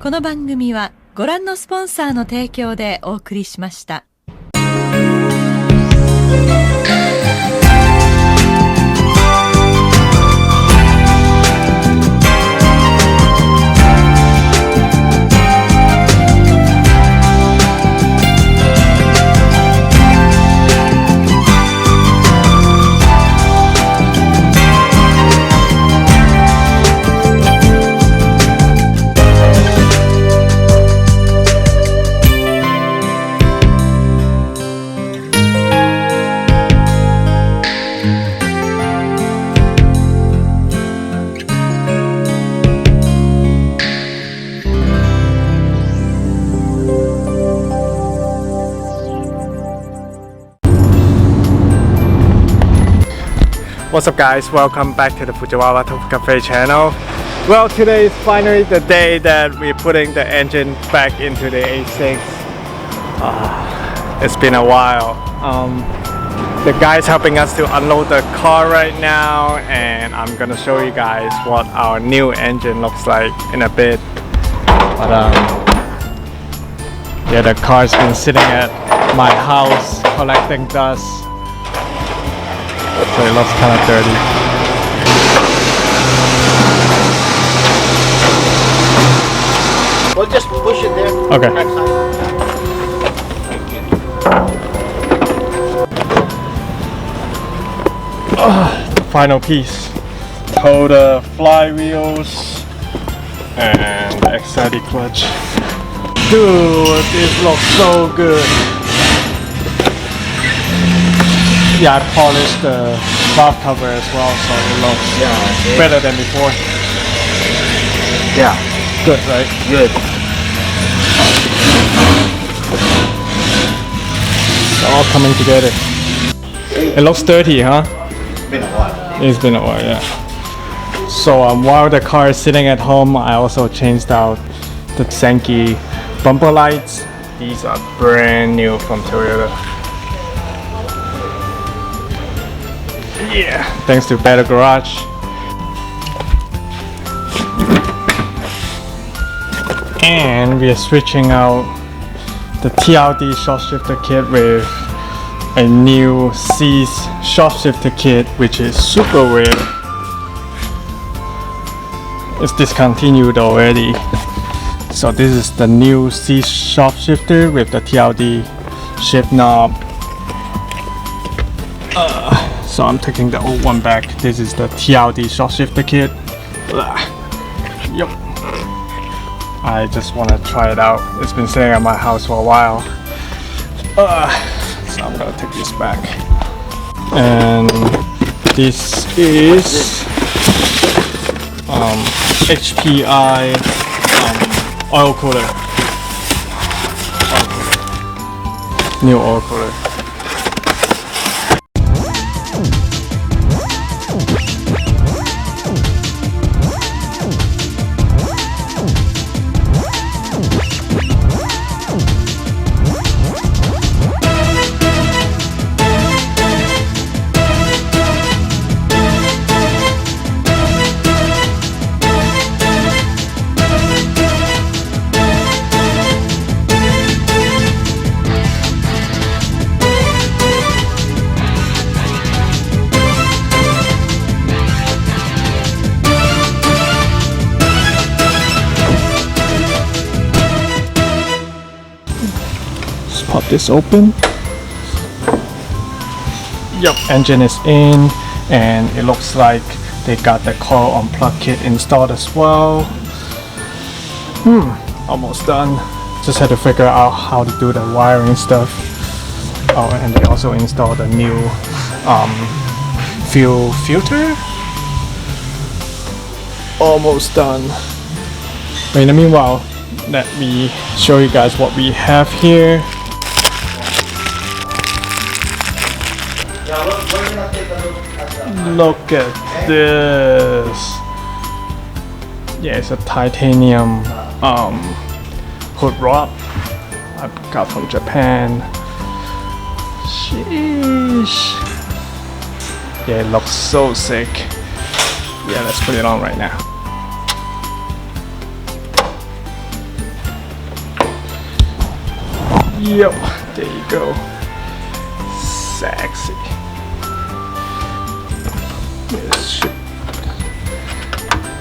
この番組はご覧のスポンサーの提供でお送りしました。What's up guys, welcome back to the Fujiwara Tofu Cafe channel. Well, today is finally the day that we're putting the engine back into the A6. It's been a while. The guy's helping us to unload the car right now, and I'm gonna show you guys what our new engine looks like in a bit. But yeah, the car's been sitting at my house collecting dust. So it looks kind of dirty. Well, just push it there. Okay. The final piece. TODA flywheels and the X30 clutch. Dude, this looks so good. Yeah, I polished the valve cover as well, so it looks better than before. Yeah, Good, right? good. It's all coming together. It looks dirty, huh? It's been a while. It's been a while, yeah. So while the car is sitting at home, I also changed out the Senki bumper lights. These are brand new from TODA. Yeah, thanks to Better Garage. And we are switching out the TLD short shifter kit with a new C's short shifter kit, which is super weird. It's discontinued already. So this is the new C short shifter with the TLD shift knob. So I'm taking the old one back. This is the TLD short shifter kit. Yup. I just want to try it out. It's been sitting at my house for a while. So I'm gonna take this back. And this is HPI oil cooler. New oil cooler. Pop this open. Yep, engine is in, and it looks like they got the coil unplug kit installed as well. Almost done. Just had to figure out how to do the wiring stuff. Oh, and they also installed a new fuel filter. Almost done. But in the meanwhile, let me show you guys what we have here. Look at this. Yeah, it's a titanium hood rod I got from Japan. Sheesh. Yeah, it looks so sick. Yeah, let's put it on right now. Yo, there you go. Sexy.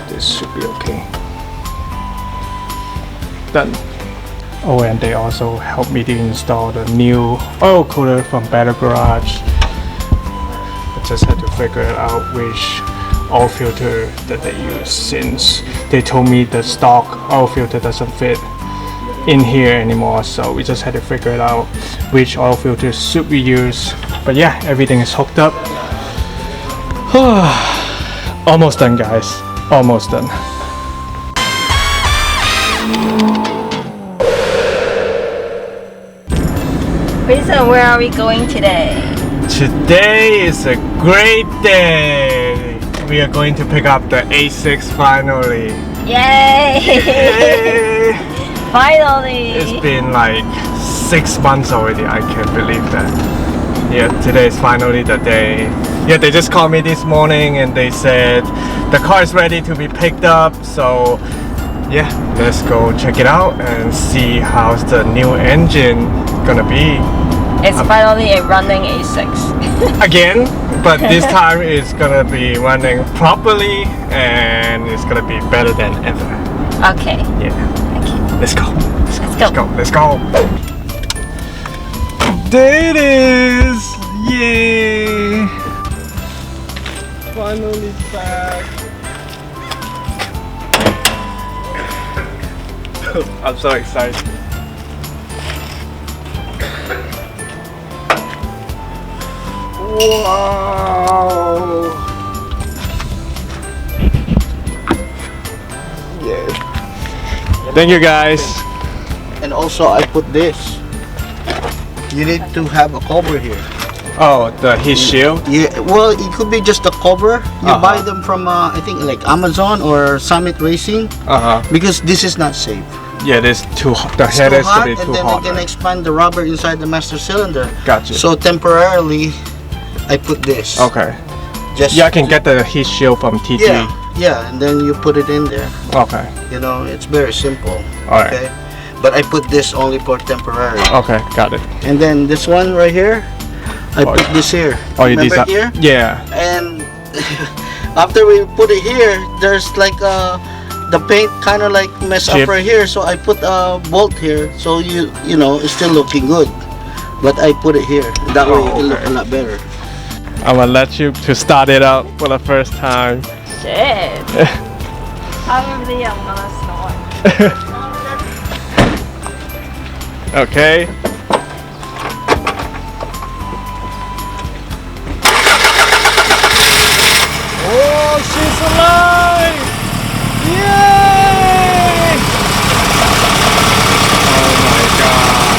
This should be okay. Done. Oh, and they also helped me to install the new oil cooler from Better Garage. I just had to figure out which oil filter that they use, since they told me the stock oil filter doesn't fit in here anymore, so we just had to figure it out which oil filter should we use. But yeah, everything is hooked up. Almost done, guys. Almost done. Vincent, where are we going today? Today is a great day. We are going to pick up the A6 finally. Yay! Yay! Finally! It's been like 6 months already. I can't believe that. Yeah, today is finally the day. Yeah, they just called me this morning and they said the car is ready to be picked up. So yeah, let's go check it out and see how's the new engine gonna be. It's finally a running A6. Again, but this time it's gonna be running properly and it's gonna be better than ever. Okay. Yeah. Okay. Let's go. Let's go. Let's go. There it is! Yay! Finally back. I'm so excited. Wow! Yeah. Thank you, guys. And also I put this. You need to have a cover here. Oh, the heat shield? Yeah, well, it could be just a cover. You buy them from I think like Amazon or Summit Racing, because this is not safe. Yeah, this too hot. The head has to be too and then hot. we can expand the rubber inside the master cylinder. Gotcha. So temporarily, I put this. Okay. Just Yeah, I can get the heat shield from TT. Yeah, and then you put it in there. Okay. You know, it's very simple. Alright. Okay. But I put this only for temporary. Okay, got it. And then this one right here, I put this here. Oh, you Remember did that? here? Yeah. And after we put it here, there's like the paint kind of like mess up Chip. right here. So I put a bolt here, so you know it's still looking good. But I put it here. That way it will look a lot better. I'm gonna let you to start it out for the first time. Shit. Probably I'm gonna start. Okay. Oh, she's alive! Yay! Oh my god.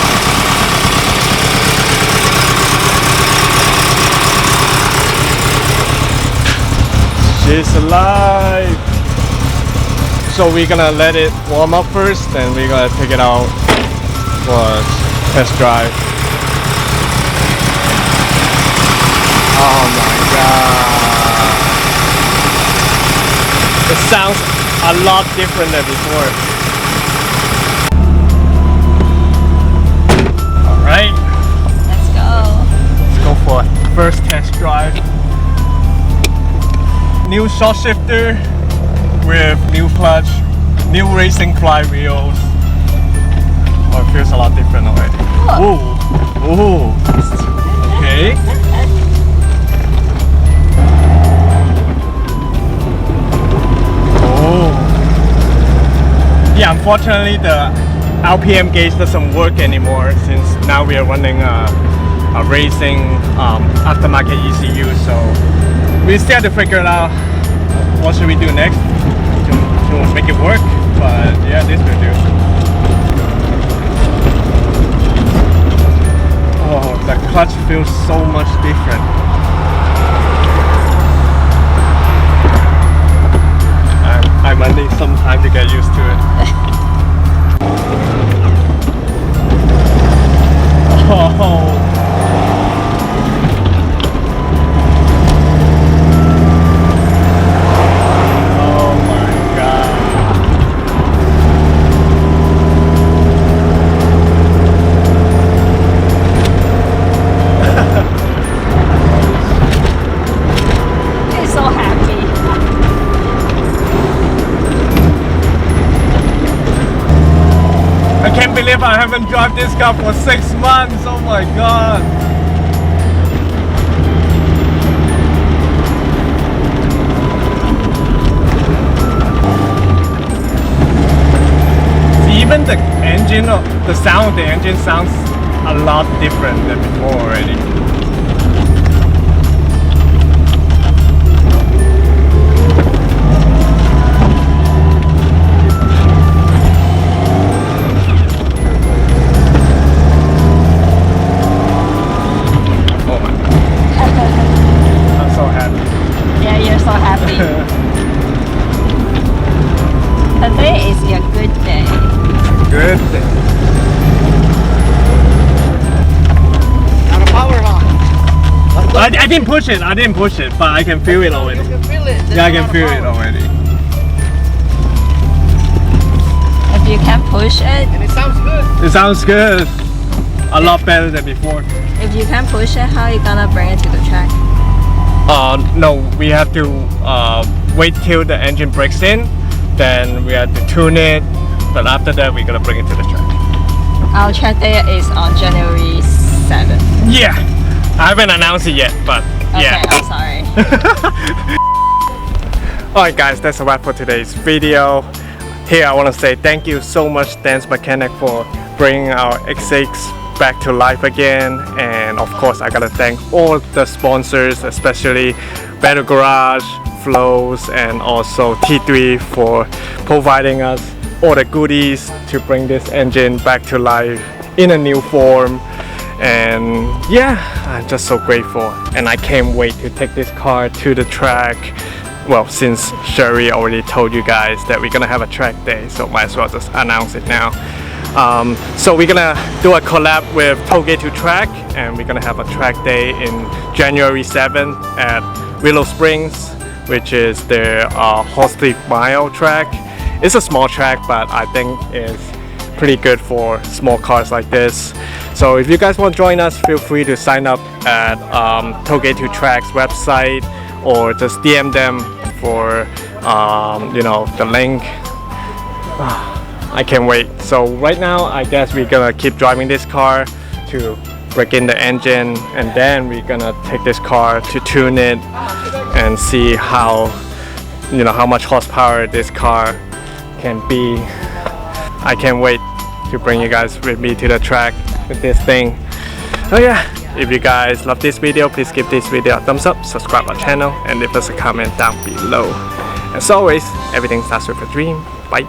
She's alive! So we're gonna let it warm up first, then we're gonna take it out for a test drive. Oh my god. It sounds a lot different than before. Alright, Let's go. let's go for a first test drive. New short shifter with new clutch, new racing flywheels. Oh, it feels a lot different already. Ooh, ooh. Okay. Oh. Yeah, unfortunately the RPM gauge doesn't work anymore since now we are running a racing aftermarket ECU. So we still have to figure it out. What should we do next to make it work? But yeah, this will do. Oh, the clutch feels so much different. I might need some time to get used to it. Oh. Oh my god. life. I haven't driven this car for 6 months. Oh my god. Even the engine, the sound of the engine sounds a lot different than before already. Oh my god. I'm so happy. Yeah, you're so happy. Today is a good day. Good. Not a power hog. I didn't push it, but I can feel it already. You can feel it. Yeah, I can feel it already. If you can push it, And it sounds good. It sounds good. A lot better than before. if you can push it, how are you gonna bring it to the track? No, we have to wait till the engine breaks in, then we have to tune it, but after that we're gonna bring it to the track. Our track day is on January 7th. Yeah, I haven't announced it yet, but yeah. Okay, I'm sorry. Alright guys, that's a wrap for today's video. Here I want to say thank you so much Dance Mechanic for bringing our X6 back to life again, and of course I gotta thank all the sponsors, especially Better Garage, Flows, and also T3 for providing us all the goodies to bring this engine back to life in a new form. And yeah, I'm just so grateful, and I can't wait to take this car to the track. Well, since Sherry already told you guys that we're gonna have a track day, so might as well just announce it now. So we're gonna do a collab with TODA to Track, and we're gonna have a track day in January 7th at Willow Springs, which is their Horsley Mile track. It's a small track, but I think it's pretty good for small cars like this. So if you guys want to join us, feel free to sign up at TODA to Track's website, or just DM them for you know, the link. I can't wait. So right now I guess we're gonna keep driving this car to break in the engine, and then we're gonna take this car to tune it and see how, you know, how much horsepower this car can be. I can't wait to bring you guys with me to the track with this thing. Oh yeah, if you guys love this video, please give this video a thumbs up, subscribe our channel, and leave us a comment down below. As always, everything starts with a dream. Bye.